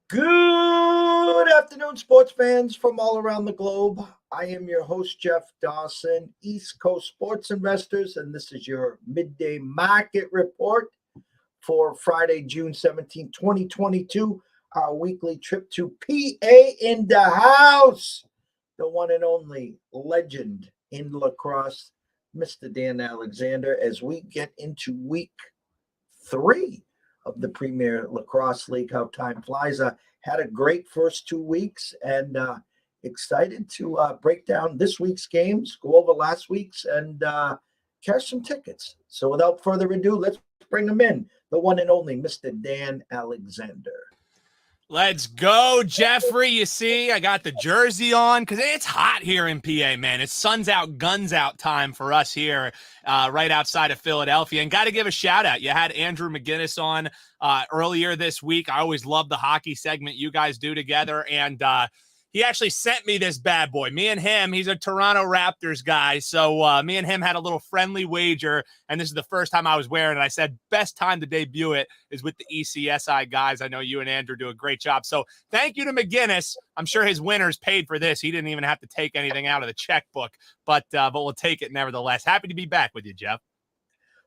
Good afternoon, sports fans from all around the globe. I am your host, Jeff Dawson, East Coast sports investors, and this is your midday market report for Friday, June 17, 2022, our weekly trip to PA in the house, the one and only legend in lacrosse, Mr. Dan Alexander, as we get into week 3 of the Premiere Lacrosse League. How time flies. Had a great first 2 weeks and excited to break down this week's games, go over last week's, and cash some tickets. So without further ado, let's bring him in, the one and only Mr. Dan Alexander. Let's go, Jeffrey. You see, I got the jersey on because it's hot here in PA, man. It's sun's out, guns out time for us here right outside of Philadelphia. And got to give a shout out. You had Andrew McGinnis on earlier this week. I always love the hockey segment you guys do together. And he actually sent me this bad boy. Me and him, he's a Toronto Raptors guy. So me and him had a little friendly wager. And this is the first time I was wearing it. I said, best time to debut it is with the ECSI guys. I know you and Andrew do a great job. So thank you to McGinnis. I'm sure his winners paid for this. He didn't even have to take anything out of the checkbook, but we'll take it nevertheless. Happy to be back with you, Jeff.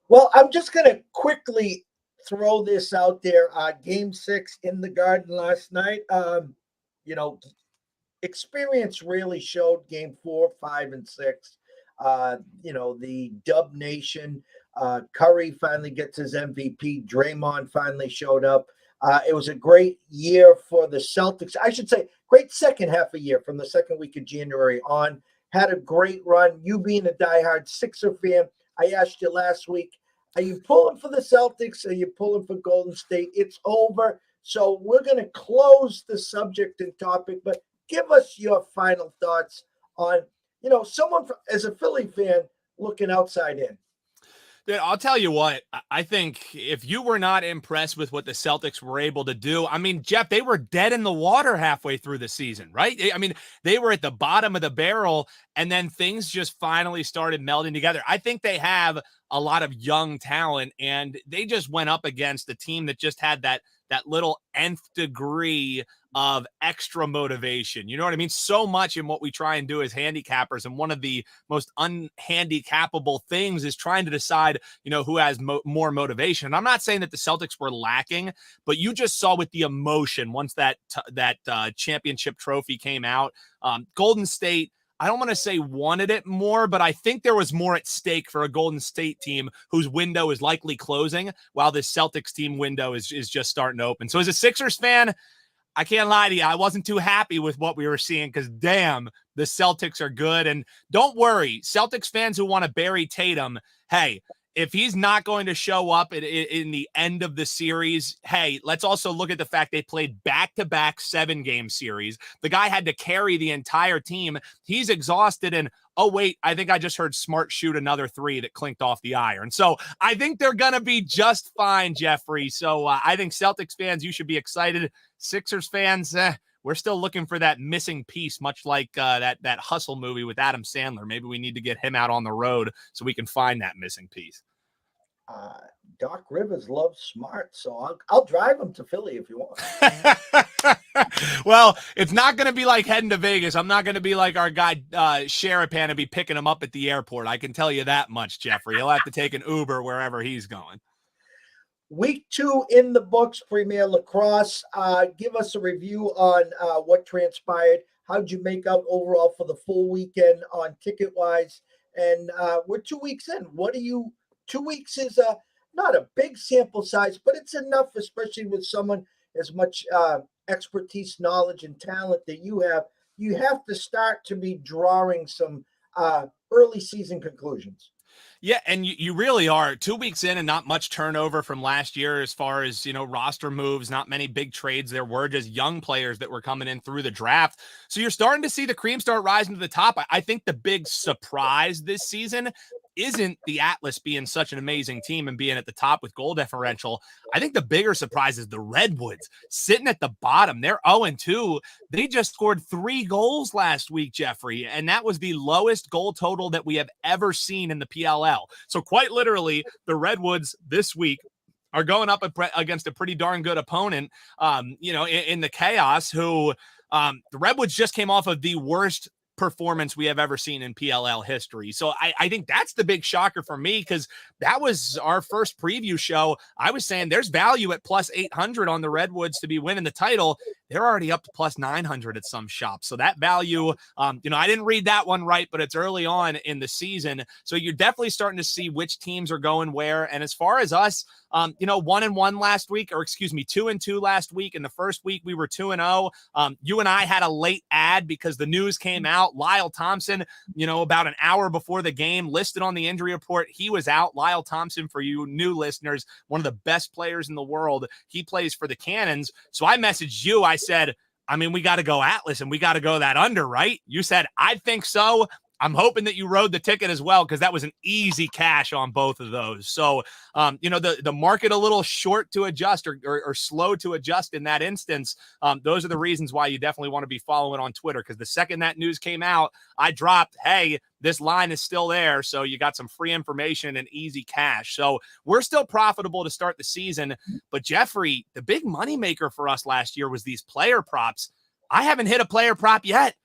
Well, I'm just going to quickly throw this out there. Game 6 in the Garden last night. Experience really showed game 4, 5, and 6. The Dub Nation, Curry finally gets his MVP. Draymond finally showed up. It was a great year for the Celtics. I should say great second half of year from the second week of January on. Had a great run. You being a diehard Sixer fan, I asked you last week, are you pulling for the Celtics? Are you pulling for Golden State? It's over. So we're going to close the subject and topic, but give us your final thoughts on, someone as a Philly fan looking outside in. Dude, I'll tell you what, I think if you were not impressed with what the Celtics were able to do, I mean, Jeff, they were dead in the water halfway through the season, right? I mean, they were at the bottom of the barrel, and then things just finally started melding together. I think they have a lot of young talent, and they just went up against a team that just had that little nth degree of extra motivation. You know what I mean? So much in what we try and do as handicappers. And one of the most unhandicappable things is trying to decide, who has more motivation. And I'm not saying that the Celtics were lacking, but you just saw with the emotion once that championship trophy came out. Golden State, I don't want to say wanted it more, but I think there was more at stake for a Golden State team whose window is likely closing while this Celtics team window is just starting to open. So as a Sixers fan, I can't lie to you, I wasn't too happy with what we were seeing because, damn, the Celtics are good. And don't worry, Celtics fans who want to bury Tatum, hey, if he's not going to show up in the end of the series, hey, let's also look at the fact they played back-to-back 7-game series. The guy had to carry the entire team. He's exhausted, and oh, wait, I think I just heard Smart shoot another 3 that clinked off the iron. So I think they're going to be just fine, Jeffrey. So I think Celtics fans, you should be excited. Sixers fans, we're still looking for that missing piece, much like that Hustle movie with Adam Sandler. Maybe we need to get him out on the road so we can find that missing piece. Doc Rivers loves Smart, so I'll drive him to Philly if you want. Well, it's not going to be like heading to Vegas. I'm not going to be like our guy Sherapan and be picking him up at the airport. I can tell you that much, Jeffrey. He'll have to take an Uber wherever he's going. Week 2 in the books, Premiere Lacrosse. Give us a review on what transpired. How'd you make out overall for the full weekend on ticket-wise? And we're 2 weeks in. 2 weeks is not a big sample size, but it's enough, especially with someone as much expertise, knowledge, and talent that you have. You have to start to be drawing some early season conclusions. Yeah, and you really are 2 weeks in and not much turnover from last year as far as, roster moves, not many big trades. There were just young players that were coming in through the draft. So you're starting to see the cream start rising to the top. I think the big surprise this season isn't the Atlas being such an amazing team and being at the top with goal differential. I think the bigger surprise is the Redwoods sitting at the bottom. They're 0-2. They just scored 3 goals last week, Jeffrey, and that was the lowest goal total that we have ever seen in the PLL. So quite literally, the Redwoods this week are going up against a pretty darn good opponent, in the Chaos, who the Redwoods just came off of the worst performance we have ever seen in PLL history. So I think that's the big shocker for me, because that was our first preview show. I was saying there's value at plus 800 on the Redwoods to be winning the title. They're already up to plus 900 at some shops. So that value, I didn't read that one right, but it's early on in the season. So you're definitely starting to see which teams are going where. And as far as us, 1-1 last week, or excuse me, 2-2 last week. In the first week, we were 2-0. You and I had a late ad because the news came out. Lyle Thompson, about an hour before the game, listed on the injury report, he was out. Lyle Thompson, for you new listeners, one of the best players in the world. He plays for the Cannons. So I messaged you. I said, we got to go Atlas and we got to go that under, right? You said, I think so. I'm hoping that you rode the ticket as well, because that was an easy cash on both of those. So, the market a little short to adjust or slow to adjust in that instance. Those are the reasons why you definitely want to be following on Twitter, because the second that news came out, I dropped, hey, this line is still there. So you got some free information and easy cash. So we're still profitable to start the season. But Jeffrey, the big moneymaker for us last year was these player props. I haven't hit a player prop yet.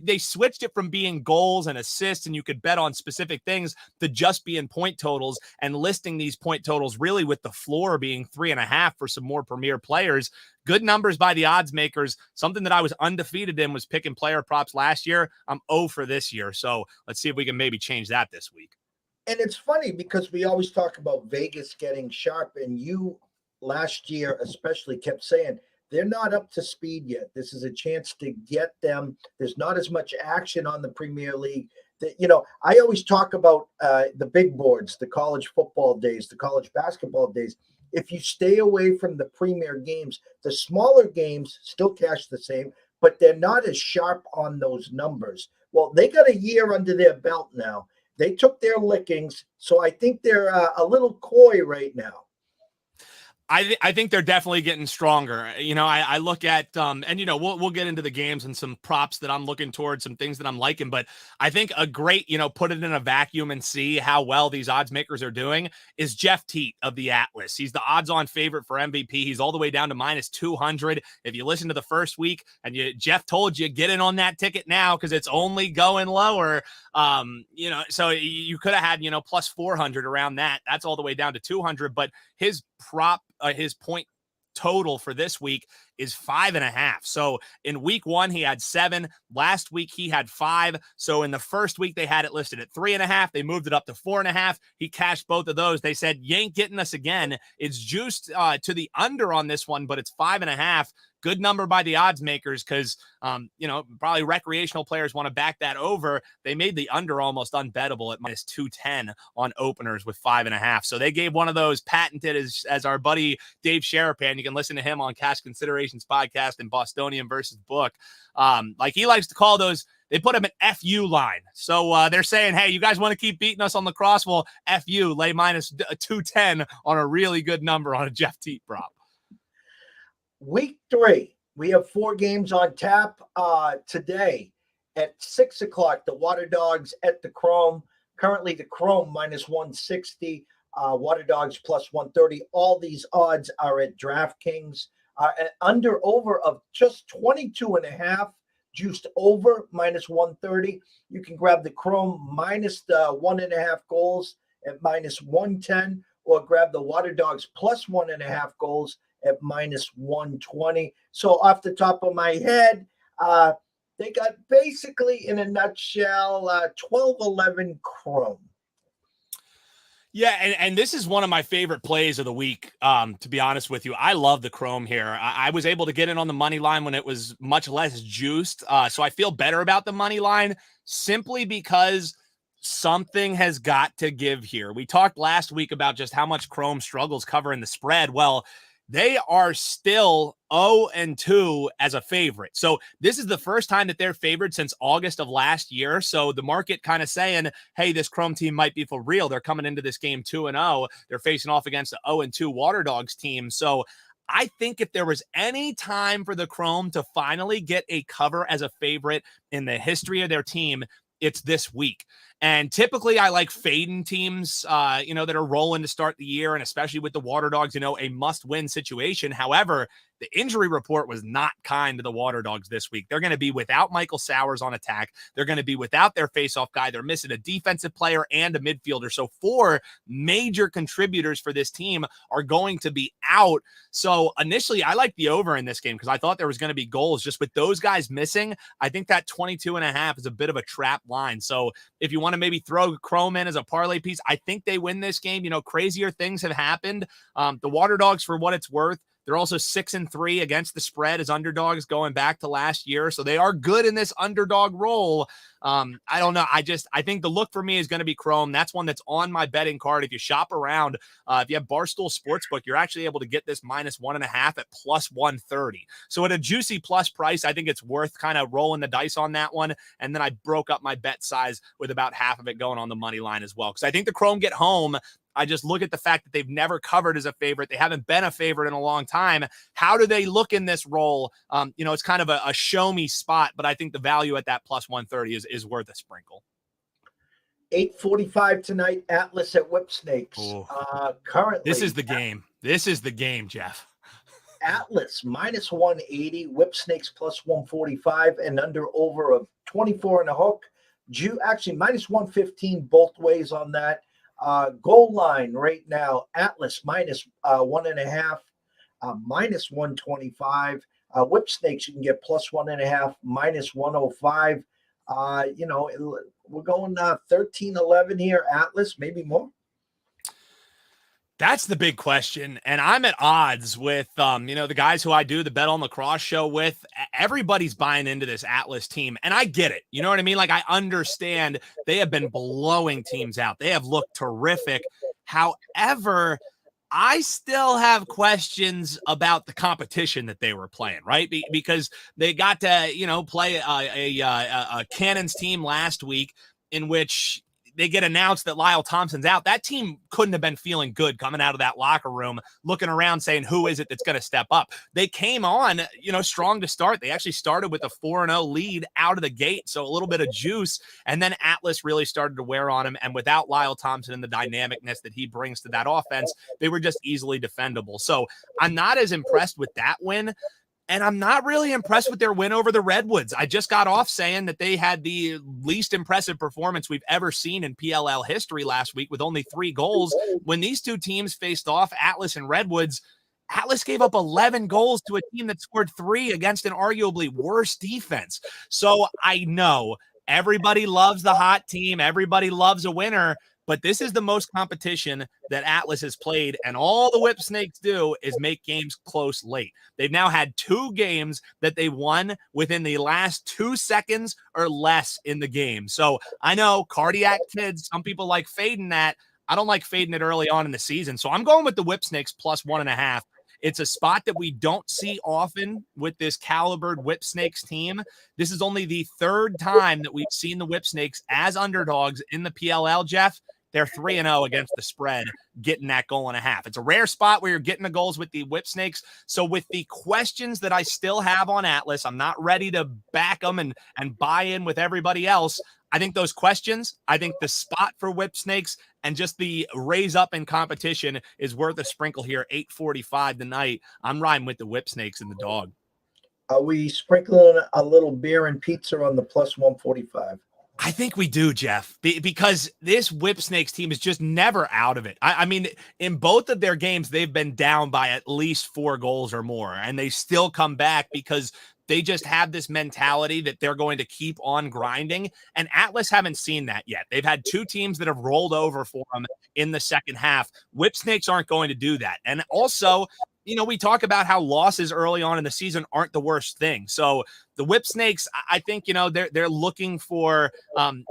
They switched it from being goals and assists, and you could bet on specific things, to just being point totals, and listing these point totals really with the floor being 3.5 for some more premier players. Good numbers by the odds makers. Something that I was undefeated in was picking player props last year. I'm 0 for this year. So let's see if we can maybe change that this week. And it's funny because we always talk about Vegas getting sharp, and you last year especially kept saying, they're not up to speed yet. This is a chance to get them. There's not as much action on the Premier League. I always talk about the big boards, the college football days, the college basketball days. If you stay away from the premier games, the smaller games still cash the same, but they're not as sharp on those numbers. Well, they got a year under their belt now. They took their lickings, so I think they're a little coy right now. I think they're definitely getting stronger. I look at, we'll get into the games and some props that I'm looking towards, some things that I'm liking, but I think a great, put it in a vacuum and see how well these odds makers are doing is Jeff Teat of the Atlas. He's the odds on favorite for MVP. He's all the way down to minus 200. If you listen to the first week and Jeff told you, get in on that ticket now, because it's only going lower. So you could have had, plus 400 around that. That's all the way down to 200, but his his point total for this week is 5.5. So in week 1, he had 7. Last week, he had 5. So in the first week, they had it listed at 3.5. They moved it up to 4.5. He cashed both of those. They said, you ain't getting us again. It's juiced to the under on this one, but it's 5.5. Good number by the odds makers, because, probably recreational players want to back that over. They made the under almost unbettable at minus 210 on openers with 5.5. So they gave one of those patented as our buddy Dave Sherapan. You can listen to him on Cash Considerations podcast and Bostonian versus Book. Like he likes to call those, they put him an FU line. So they're saying, hey, you guys want to keep beating us on lacrosse? Well, FU, lay minus 210 on a really good number on a Jeff Teat prop. Week 3, we have 4 games on tap today at 6 o'clock. The Water Dogs at the Chrome. Currently, the Chrome minus 160, Water Dogs plus 130. All these odds are at DraftKings. Under over of just 22.5, juiced over minus 130. You can grab the Chrome minus the 1.5 goals at minus 110, or grab the Water Dogs plus 1.5 goals at minus 120. So off the top of my head, they got basically, in a nutshell, 12-11 Chrome. Yeah, and this is one of my favorite plays of the week, to be honest with you. I love the Chrome here. I was able to get in on the money line when it was much less juiced, so I feel better about the money line simply because something has got to give here. We talked last week about just how much Chrome struggles covering the spread. Well, they are still 0-2 as a favorite. So this is the first time that they're favored since August of last year. So the market kind of saying, hey, this Chrome team might be for real. They're coming into this game 2-0. They're facing off against the 0-2 Water Dogs team. So I think if there was any time for the Chrome to finally get a cover as a favorite in the history of their team, it's this week. And typically I like fading teams, that are rolling to start the year, and especially with the Water Dogs, a must-win situation. However, the injury report was not kind to the Water Dogs this week. They're going to be without Michael Sowers on attack. They're going to be without their faceoff guy. They're missing a defensive player and a midfielder. So 4 major contributors for this team are going to be out. So initially, I like the over in this game because I thought there was going to be goals. Just with those guys missing, I think that 22.5 is a bit of a trap line. So if you want to maybe throw Chrome in as a parlay piece, I think they win this game. Crazier things have happened. The Water Dogs, for what it's worth, they're also 6-3 against the spread as underdogs going back to last year. So they are good in this underdog role. I don't know. I think the look for me is going to be Chrome. That's one that's on my betting card. If you shop around, if you have Barstool Sportsbook, you're actually able to get this -1.5 at +130. So at a juicy plus price, I think it's worth kind of rolling the dice on that one. And then I broke up my bet size with about half of it going on the money line as well. Because I think the Chrome get home. I just look at the fact that they've never covered as a favorite. They haven't been a favorite in a long time. How do they look in this role? It's kind of a show me spot, but I think the value at that +130 is worth a sprinkle. 8:45 tonight, Atlas at Whip Snakes. Currently, this is the game. This is the game, Jeff. Atlas -180, Whip Snakes +145, and under/over of 24 and a hook. Actually, -115 both ways on that. Goal line right now, Atlas -1.5, -125. Whip Snakes, you can get +1.5, -105. We're going 13-11 here. Atlas, maybe more. That's the big question. And I'm at odds with, the guys who I do the Bet on Lacrosse show with. Everybody's buying into this Atlas team. And I get it. You know what I mean? Like, I understand they have been blowing teams out. They have looked terrific. However, I still have questions about the competition that they were playing, right? Because they got to, play a Cannons team last week in which they get announced that Lyle Thompson's out. That team couldn't have been feeling good coming out of that locker room, looking around saying, who is it that's going to step up? They came on, strong to start. They actually started with a 4-0 lead out of the gate. So a little bit of juice. And then Atlas really started to wear on him. And without Lyle Thompson and the dynamicness that he brings to that offense, they were just easily defendable. So I'm not as impressed with that win. And I'm not really impressed with their win over the Redwoods. I just got off saying that they had the least impressive performance we've ever seen in PLL history last week with only 3 goals. When these two teams faced off, Atlas and Redwoods, Atlas gave up 11 goals to a team that scored 3 against an arguably worse defense. So I know everybody loves the hot team. Everybody loves a winner. But this is the most competition that Atlas has played, and all the Whip Snakes do is make games close late. They've now had 2 games that they won within the last 2 seconds or less in the game. So I know cardiac kids, some people like fading that. I don't like fading it early on in the season. So I'm going with the Whip Snakes +1.5. It's a spot that we don't see often with this calibered Whip Snakes team. This is only the 3rd time that we've seen the Whip Snakes as underdogs in the PLL, Jeff. They're 3-0 against the spread, getting that goal and a half. It's a rare spot where you're getting the goals with the Whip Snakes. So with the questions that I still have on Atlas, I'm not ready to back them and buy in with everybody else. I think those questions, I think the spot for Whip Snakes and just the raise up in competition is worth a sprinkle here. 8:45 tonight. I'm riding with the Whip Snakes and the dog. Are we sprinkling a little beer and pizza on the +145? I think we do, Jeff, because this Whip Snakes team is just never out of it. I mean, in both of their games, they've been down by at least 4 goals or more, and they still come back because they just have this mentality that they're going to keep on grinding. And Atlas haven't seen that yet. They've had 2 teams that have rolled over for them in the second half. Whip Snakes aren't going to do that. And also, we talk about how losses early on in the season aren't the worst thing. So The Whip Snakes, I think, they're looking for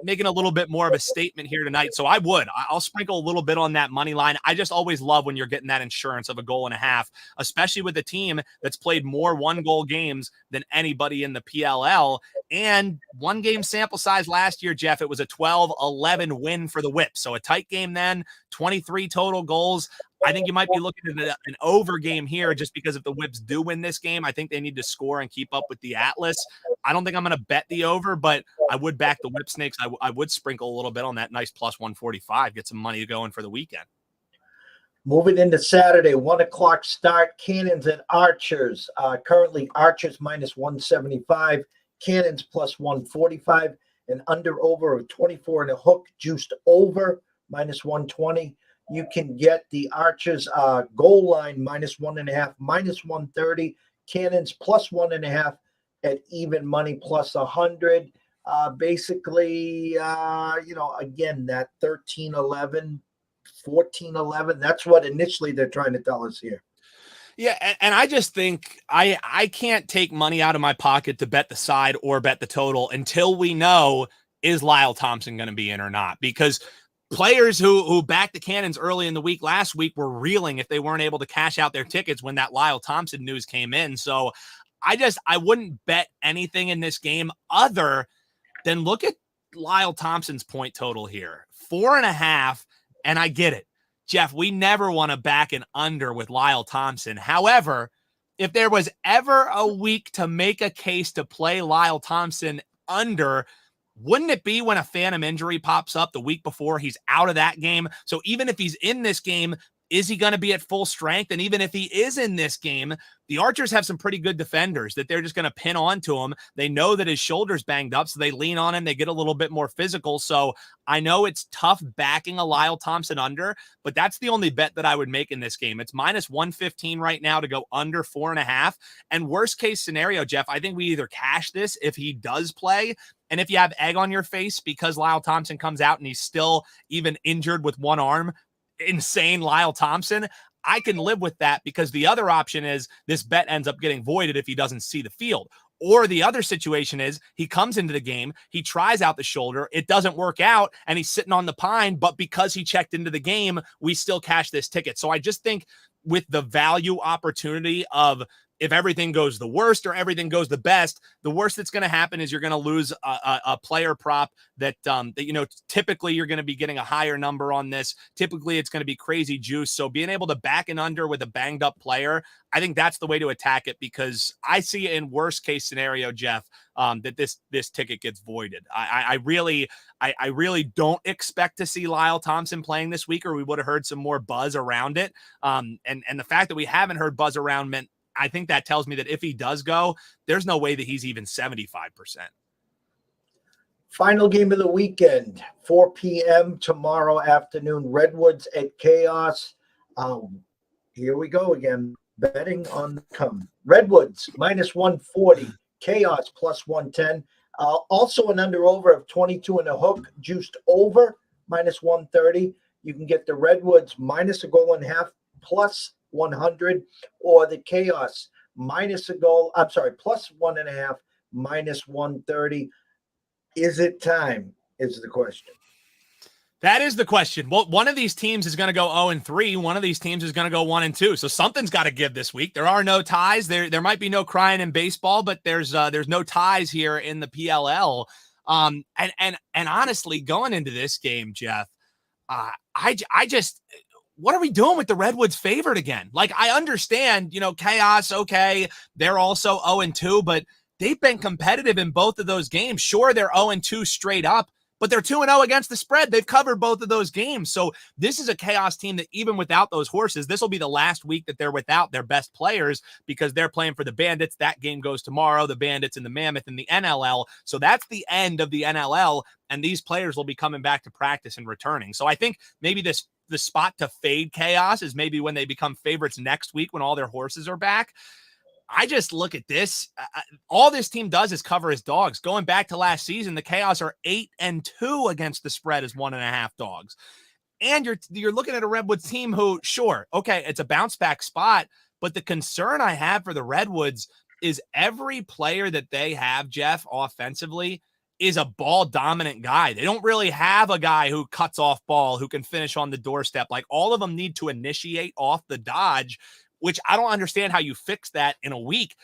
making a little bit more of a statement here tonight. So I'll sprinkle a little bit on that money line. I just always love when you're getting that insurance of a goal and a half, especially with a team that's played more 1-goal games than anybody in the PLL. And 1-game sample size last year, Jeff, it was a 12-11 win for the Whip. So a tight game then, 23 total goals. I think you might be looking at an over game here just because if the Whips do win this game, I think they need to score and keep up with the Atlas. I don't think I'm going to bet the over, but I would back the Whip Snakes. I would sprinkle a little bit on that nice plus 145, get some money going for the weekend. Moving into Saturday, 1:00 start, Cannons and Archers. Currently, Archers minus 175, Cannons plus 145, and under over of 24 and a hook, juiced over minus 120. You can get the Archers goal line minus 1.5, minus 130, Cannons plus 1.5 at even money plus 100. Basically, again, that 13-11, 14-11, that's what initially they're trying to tell us here. Yeah, and I just think I can't take money out of my pocket to bet the side or bet the total until we know, is Lyle Thompson going to be in or not? Because players who backed the Cannons early in the week last week were reeling if they weren't able to cash out their tickets when that Lyle Thompson news came in. So I wouldn't bet anything in this game other than look at Lyle Thompson's point total here. 4.5, and I get it. Jeff, we never want to back an under with Lyle Thompson. However, if there was ever a week to make a case to play Lyle Thompson under, wouldn't it be when a phantom injury pops up the week before he's out of that game? So even if he's in this game, is he going to be at full strength? And even if he is in this game, the Archers have some pretty good defenders that they're just going to pin on to him. They know that his shoulder's banged up, so they lean on him. They get a little bit more physical. So I know it's tough backing a Lyle Thompson under, but that's the only bet that I would make in this game. It's minus 115 right now to go under 4.5. And worst case scenario, Jeff, I think we either cash this if he does play, and if you have egg on your face because Lyle Thompson comes out and he's still even injured with one arm, insane Lyle Thompson, I can live with that, because the other option is this bet ends up getting voided if he doesn't see the field. Or the other situation is he comes into the game, he tries out the shoulder, it doesn't work out, and he's sitting on the pine, but because he checked into the game, we still cash this ticket. So I just think with the value opportunity of, if everything goes the worst or everything goes the best, the worst that's going to happen is you're going to lose a player prop that typically you're going to be getting a higher number on this. Typically it's going to be crazy juice. So being able to back an under with a banged up player, I think that's the way to attack it, because I see in worst case scenario, Jeff, that this ticket gets voided. I really don't expect to see Lyle Thompson playing this week, or we would have heard some more buzz around it. And the fact that we haven't heard buzz around meant, I think that tells me that if he does go, there's no way that he's even 75%. Final game of the weekend, 4 p.m. tomorrow afternoon, Redwoods at Chaos. Here we go again, betting on the come. Redwoods minus 140, Chaos plus 110. Also an under-over of 22 and a hook, juiced over minus 130. You can get the Redwoods minus a goal and a half plus 100, or the Chaos plus 1.5 minus 130. Is it time? Is the question. That is the question. Well, one of these teams is going to go 0-3. One of these teams is going to go 1-2. So something's got to give this week. There are no ties. There might be no crying in baseball, but there's no ties here in the PLL. And honestly, going into this game, Jeff, I just, what are we doing with the Redwoods favored again? Like, I understand, Chaos, okay, they're also 0-2, but they've been competitive in both of those games. Sure, they're 0-2 straight up, but they're 2-0 against the spread. They've covered both of those games. So this is a Chaos team that even without those horses, this will be the last week that they're without their best players, because they're playing for the Bandits. That game goes tomorrow, the Bandits and the Mammoth in the NLL. So that's the end of the NLL, and these players will be coming back to practice and returning. So I think maybe the spot to fade Chaos is maybe when they become favorites next week when all their horses are back. I just look at this. All this team does is cover his dogs. Going back to last season, the Chaos are 8-2 against the spread as 1.5 dogs. And you're looking at a Redwoods team who, sure, okay, it's a bounce back spot, but the concern I have for the Redwoods is every player that they have, Jeff, offensively, is a ball dominant guy. They don't really have a guy who cuts off ball, who can finish on the doorstep. Like, all of them need to initiate off the dodge, which I don't understand how you fix that in a week.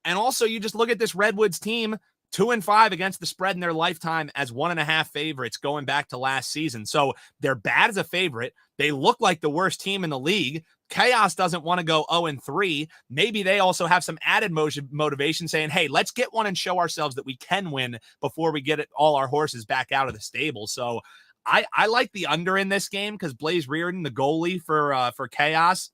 And also, you just look at this Redwoods team, 2-5 against the spread in their lifetime as 1.5 favorites going back to last season. So they're bad as a favorite. They look like the worst team in the league. Chaos doesn't want to go 0-3. Maybe they also have some added motivation saying, hey, let's get one and show ourselves that we can win before we get all our horses back out of the stable. So I like the under in this game because Blaze Reardon, the goalie for Chaos,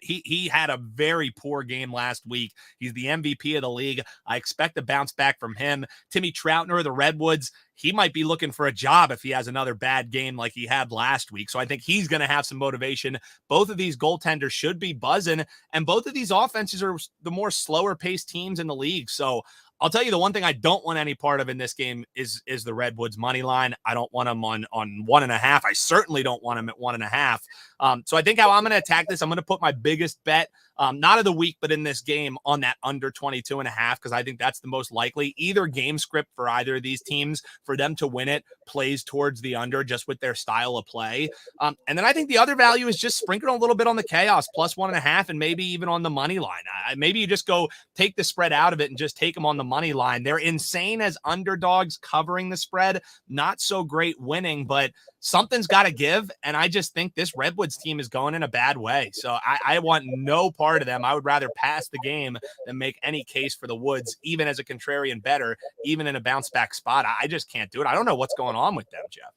he had a very poor game last week. He's the MVP of the league. I expect a bounce back from him. Timmy Troutner of the Redwoods, he might be looking for a job if he has another bad game like he had last week. So I think he's going to have some motivation. Both of these goaltenders should be buzzing, and both of these offenses are the more slower paced teams in the league. So I'll tell you, the one thing I don't want any part of in this game is the Redwoods money line. I don't want them on 1.5. I certainly don't want them at 1.5. So I think how I'm going to attack this, I'm going to put my biggest bet, not of the week, but in this game, on that under 22.5, because I think that's the most likely. Either game script for either of these teams for them to win it plays towards the under just with their style of play. And then I think the other value is just sprinkling a little bit on the Chaos plus 1.5, and maybe even on the money line. Maybe you just go take the spread out of it and just take them on the money line. They're insane as underdogs covering the spread, not so great winning, but something's got to give. And I just think this Redwoods team is going in a bad way. So I want no part of them. I would rather pass the game than make any case for the Woods, even as a contrarian bettor, even in a bounce back spot. I just can't do it. I don't know what's going on with them, Jeff.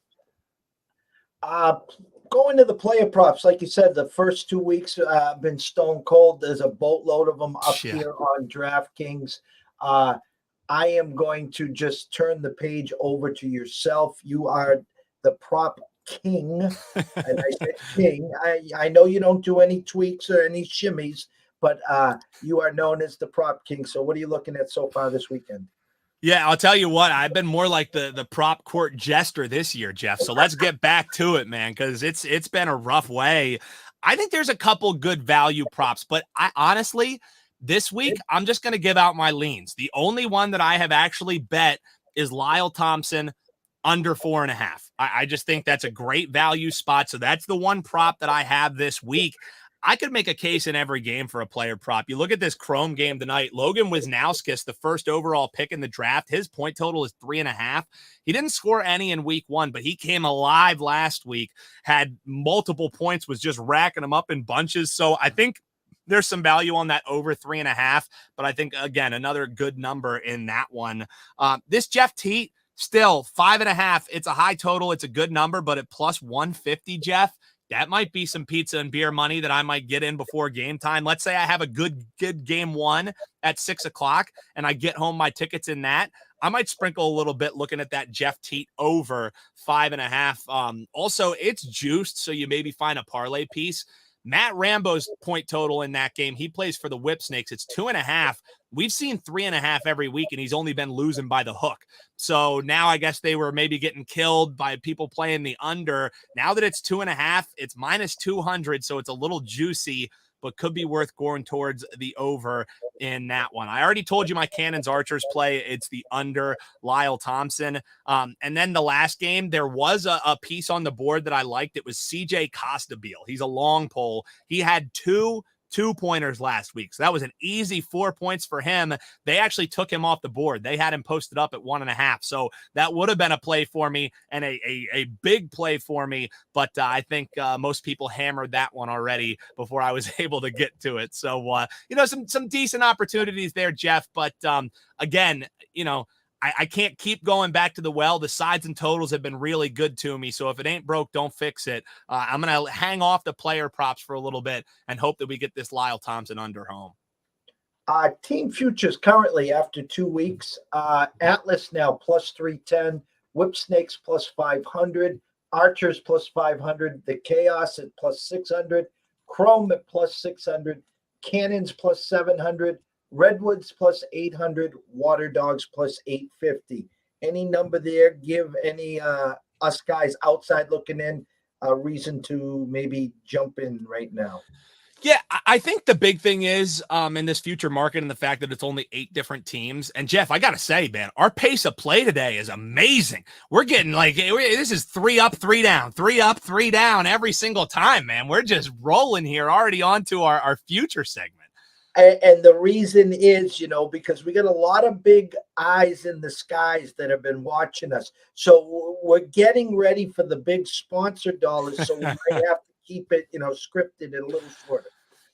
Going to the player props, like you said, the first 2 weeks have been stone cold. There's a boatload of them up here on DraftKings. I am going to just turn the page over to yourself. You are the prop king, and I said king. I know you don't do any tweaks or any shimmies, but you are known as the prop king. So what are you looking at so far this weekend? Yeah, I'll tell you what, I've been more like the prop court jester this year, Jeff. So let's get back to it, man, because it's been a rough way. I think there's a couple good value props, but I honestly, this week, I'm just going to give out my leans. The only one that I have actually bet is Lyle Thompson under 4.5. I just think that's a great value spot. So that's the one prop that I have this week. I could make a case in every game for a player prop. You look at this Chrome game tonight. Logan Wisnauskas, the first overall pick in the draft, his point total is 3.5. He didn't score any in week 1, but he came alive last week, had multiple points, was just racking them up in bunches. So I think there's some value on that over 3.5, but I think, again, another good number in that one. This Jeff Teat, still 5.5. It's a high total. It's a good number, but at plus 150, Jeff, that might be some pizza and beer money that I might get in before game time. Let's say I have a good game 1 at 6 o'clock and I get home my tickets in that. I might sprinkle a little bit looking at that Jeff Teat over 5.5. Also, it's juiced, so you maybe find a parlay piece. Matt Rambo's point total in that game, he plays for the Whip Snakes. It's 2.5. We've seen 3.5 every week, and he's only been losing by the hook. So now I guess they were maybe getting killed by people playing the under. Now that it's 2.5, it's minus 200, so it's a little juicy, but could be worth going towards the over in that one. I already told you my Cannons Archers play. It's the under Lyle Thompson. And then the last game, there was a piece on the board that I liked. It was CJ Costabile. He's a long pole. He had two-pointers last week. So that was an easy 4 points for him. They actually took him off the board. They had him posted up at 1.5. So that would have been a play for me and a big play for me. But I think most people hammered that one already before I was able to get to it. So, some decent opportunities there, Jeff. But again, I can't keep going back to the well. The sides and totals have been really good to me. So if it ain't broke, don't fix it. I'm going to hang off the player props for a little bit and hope that we get this Lyle Thompson under home. Team futures currently after 2 weeks. Atlas now plus 310. Whip Snakes plus 500. Archers plus 500. The Chaos at plus 600. Chrome at plus 600. Cannons plus 700. Redwoods plus 800, Water Dogs plus 850. Any number there give any us guys outside looking in a reason to maybe jump in right now? Yeah, I think the big thing is in this future market and the fact that it's only 8 different teams. And Jeff, I got to say, man, our pace of play today is amazing. We're getting this is 3 up, 3 down, 3 up, 3 down every single time, man. We're just rolling here already onto our future segment. And the reason is, because we got a lot of big eyes in the skies that have been watching us. So we're getting ready for the big sponsor dollars. So we might have to keep it, scripted and a little shorter.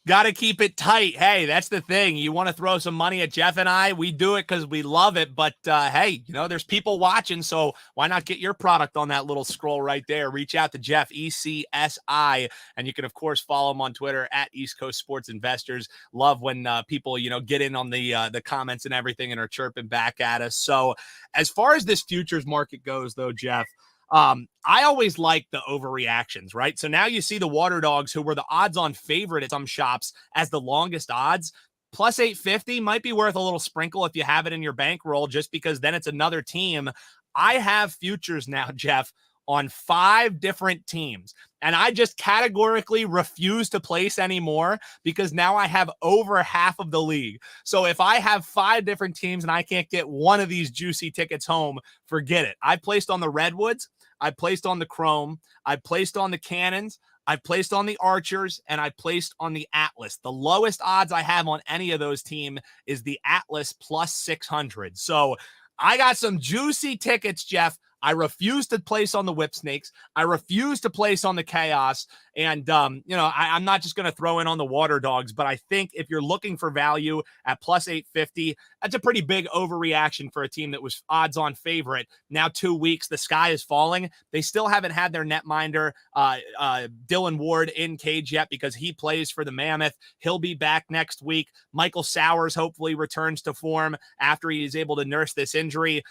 Got to keep it tight. Hey, that's the thing. You want to throw some money at Jeff and I, we do it because we love it. But hey, there's people watching, so why not get your product on that little scroll right there? Reach out to Jeff, ECSI, and you can, of course, follow him on Twitter at East Coast Sports Investors. Love when people, get in on the comments and everything and are chirping back at us. So as far as this futures market goes, though, Jeff, I always like the overreactions, right? So now you see the Water Dogs, who were the odds-on favorite at some shops, as the longest odds. Plus 850 might be worth a little sprinkle if you have it in your bankroll, just because then it's another team. I have futures now, Jeff, on 5 different teams. And I just categorically refuse to place anymore because now I have over half of the league. So if I have 5 different teams and I can't get one of these juicy tickets home, forget it. I placed on the Redwoods. I placed on the Chrome. I placed on the Cannons. I placed on the Archers, and I placed on the Atlas. The lowest odds I have on any of those teams is the Atlas plus 600. So I got some juicy tickets, Jeff. I refuse to place on the Whip Snakes. I refuse to place on the Chaos. And, I'm not just going to throw in on the Water Dogs, but I think if you're looking for value at plus 850, that's a pretty big overreaction for a team that was odds-on favorite. Now 2 weeks, the sky is falling. They still haven't had their netminder, Dylan Ward, in cage yet because he plays for the Mammoth. He'll be back next week. Michael Sowers hopefully returns to form after he is able to nurse this injury.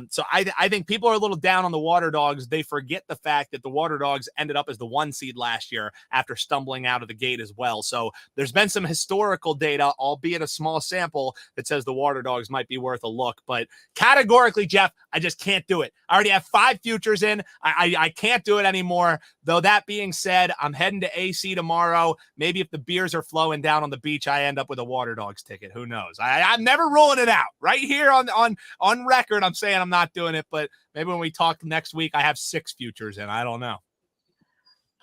So I think people are a little down on the Water Dogs. They forget the fact that the Water Dogs ended up as the 1 seed last year after stumbling out of the gate as well. So there's been some historical data, albeit a small sample, that says the Water Dogs might be worth a look. But categorically, Jeff, I just can't do it. I already have 5 futures in. I can't do it anymore. Though that being said, I'm heading to AC tomorrow. Maybe if the beers are flowing down on the beach, I end up with a Water Dogs ticket. Who knows? I'm never ruling it out. Right here on record, I'm saying I'm not doing it. But maybe when we talk next week, I have 6 futures in. I don't know.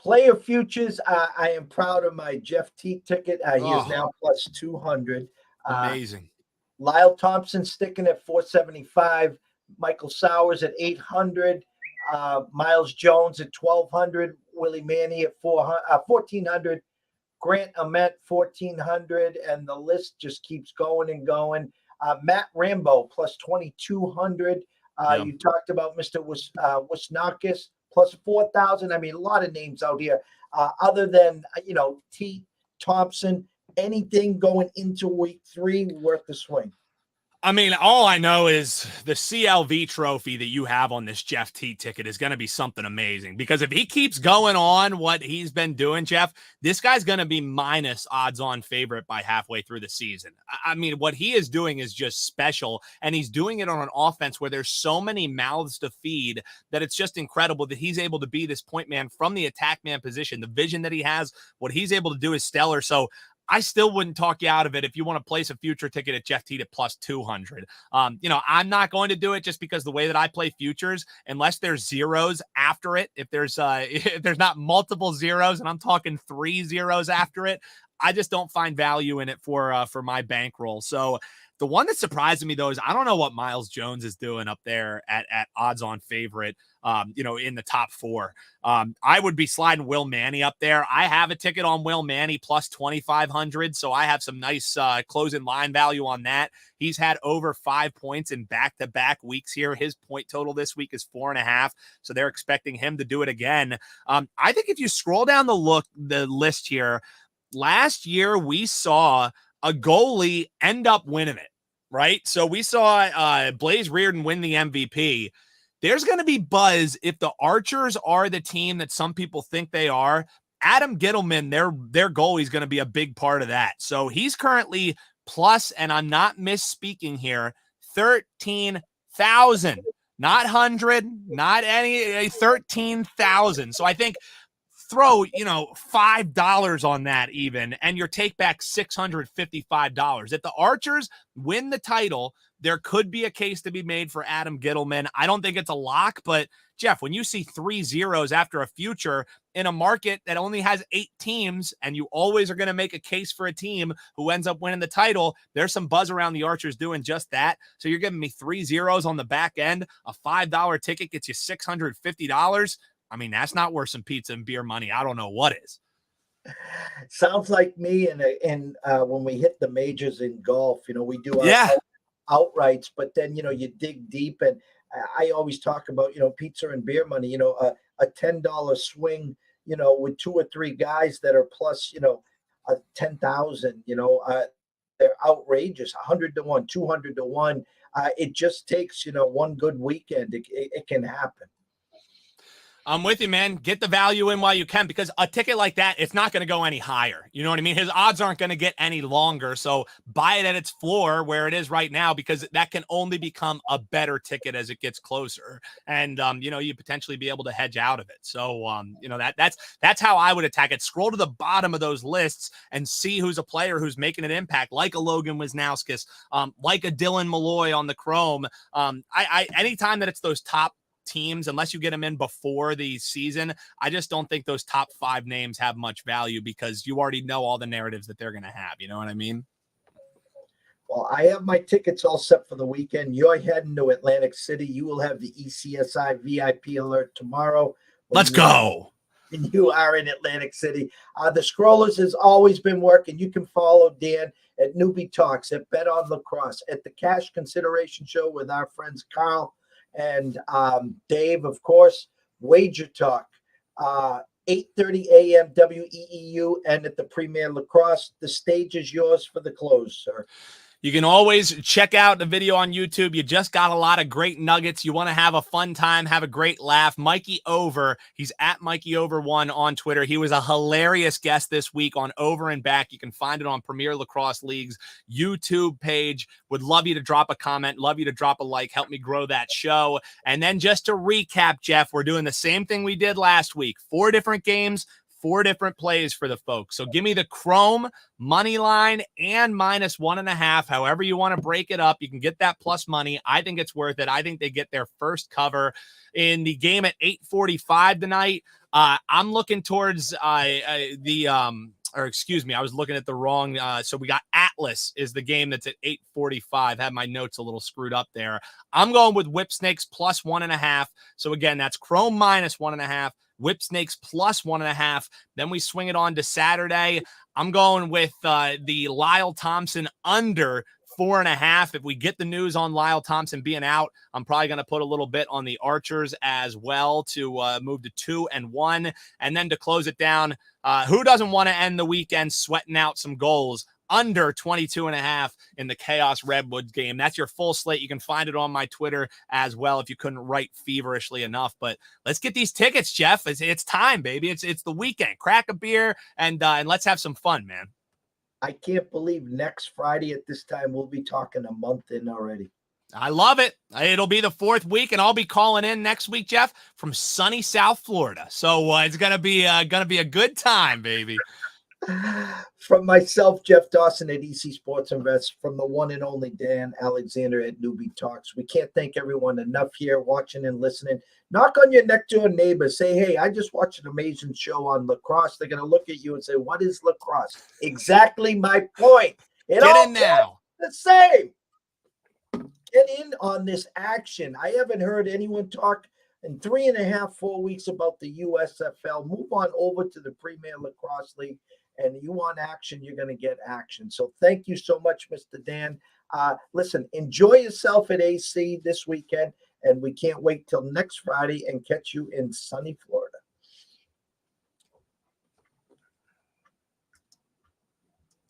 Player futures. I am proud of my Jeff T ticket. He is now plus 200. Amazing. Lyle Thompson sticking at 475. Michael Sowers at 800. Miles Jones at 1,200. Willie Manny at 1,400. Grant Ament 1,400. And the list just keeps going and going. Matt Rambo plus 2,200. You talked about Mr. Wisnakis plus 4,000. I mean, a lot of names out here. Other than, T. Thompson, anything going into week 3 worth the swing? I mean, all I know is the CLV trophy that you have on this Jeff T ticket is going to be something amazing, because if he keeps going on what he's been doing, Jeff, this guy's going to be minus odds on favorite by halfway through the season. I mean, what he is doing is just special, and he's doing it on an offense where there's so many mouths to feed that it's just incredible that he's able to be this point man from the attack man position. The vision that he has, what he's able to do is stellar. So I still wouldn't talk you out of it if you want to place a future ticket at Jeff T at plus 200. I'm not going to do it just because the way that I play futures, unless there's zeros after it, if there's not multiple zeros, and I'm talking 3 zeros after it, I just don't find value in it for my bankroll. So the one that surprised me, though, is I don't know what Miles Jones is doing up there at odds on favorite, in the top 4. I would be sliding Will Manny up there. I have a ticket on Will Manny plus 2,500. So I have some nice closing line value on that. He's had over 5 points in back-to-back weeks here. His point total this week is 4.5. So they're expecting him to do it again. I think if you scroll down the list here, last year we saw a goalie end up winning it, right? So we saw Blaze Reardon win the MVP. There's going to be buzz if the Archers are the team that some people think they are. Adam Gittleman, their goalie, is going to be a big part of that. So he's currently plus, and I'm not misspeaking here, 13,000, not 100, not any 13,000. So I think throw, $5 on that even, and your take back $655. If the Archers win the title, there could be a case to be made for Adam Gittleman. I don't think it's a lock, but Jeff, when you see 3 zeros after a future in a market that only has 8 teams, and you always are going to make a case for a team who ends up winning the title, there's some buzz around the Archers doing just that. So you're giving me 3 zeros on the back end. A $5 ticket gets you $650. I mean, that's not worth some pizza and beer money. I don't know what is. Sounds like me. And when we hit the majors in golf, we do our outrights, but then, you dig deep. And I always talk about, pizza and beer money, a $10 swing, with 2 or 3 guys that are plus, 10,000, they're outrageous, 100 to 1, 200 to 1. It just takes, one good weekend. It can happen. I'm with you, man. Get the value in while you can, because a ticket like that, it's not going to go any higher. You know what I mean? His odds aren't going to get any longer. So buy it at its floor where it is right now, because that can only become a better ticket as it gets closer. And, you potentially be able to hedge out of it. So, that's how I would attack it. Scroll to the bottom of those lists and see who's a player who's making an impact, like a Logan Wisnauskas, like a Dylan Malloy on the Chrome. Anytime that it's those top teams, unless you get them in before the season, I just don't think those top 5 names have much value, because you already know all the narratives that they're going to have. You know what I mean? Well, I have my tickets all set for the weekend. You're heading to Atlantic City. You will have the ECSI VIP alert tomorrow. Let's go. And you are in Atlantic City. The Scrollers has always been working. You can follow Dan at Newbie Talks, at Bet on Lacrosse, at the Cash Consideration Show with our friends Carl and Dave, of course. Wager Talk, 8:30 a.m. WEEU, and at the Premiere Lacrosse. The stage is yours for the close, sir. You can always check out the video on YouTube. You just got a lot of great nuggets. You want to have a fun time, have a great laugh. Mikey Over, he's at Mikey Over 1 on Twitter. He was a hilarious guest this week on Over and Back. You can find it on Premiere Lacrosse League's YouTube page. Would love you to drop a comment, love you to drop a like, help me grow that show. And then just to recap, Jeff, we're doing the same thing we did last week. 4 different games, 4 different plays for the folks. So give me the Chrome money line and -1.5. However you want to break it up, you can get that plus money. I think it's worth it. I think they get their first cover in the game at 8:45 tonight. I'm looking towards I was looking at the wrong. So we got Atlas is the game that's at 8:45. Had my notes a little screwed up there. I'm going with Whip Snakes plus 1.5. So again, that's Chrome -1.5. Whip Snakes plus 1.5. Then we swing it on to Saturday. I'm going with the Lyle Thompson under 4.5. If we get the news on Lyle Thompson being out, I'm probably going to put a little bit on the Archers as well to move to 2-1. And then to close it down, who doesn't want to end the weekend sweating out some goals? Under 22.5 in the Chaos Redwoods game. That's your full slate. You can find it on my Twitter as well if you couldn't write feverishly enough. But let's get these tickets, Jeff. It's time, baby. It's the weekend. Crack a beer and let's have some fun, man. I can't believe next Friday at this time we'll be talking a month in already. I love it. It'll be the 4th week, and I'll be calling in next week, Jeff, from sunny South Florida. So it's gonna be a good time, baby. From myself, Jeff Dawson at EC Sports Invest, from the one and only Dan Alexander at Newbie Talks. We can't thank everyone enough here watching and listening. Knock on your next door neighbor. Say, hey, I just watched an amazing show on lacrosse. They're going to look at you and say, what is lacrosse? Exactly my point. Get in now. The same. Get in on this action. I haven't heard anyone talk in 3.5, 4 weeks about the USFL. Move on over to the Premiere Lacrosse League. And you want action, you're going to get action. So thank you so much, Mr. Dan. Listen, enjoy yourself at AC this weekend, and we can't wait till next Friday and catch you in sunny Florida.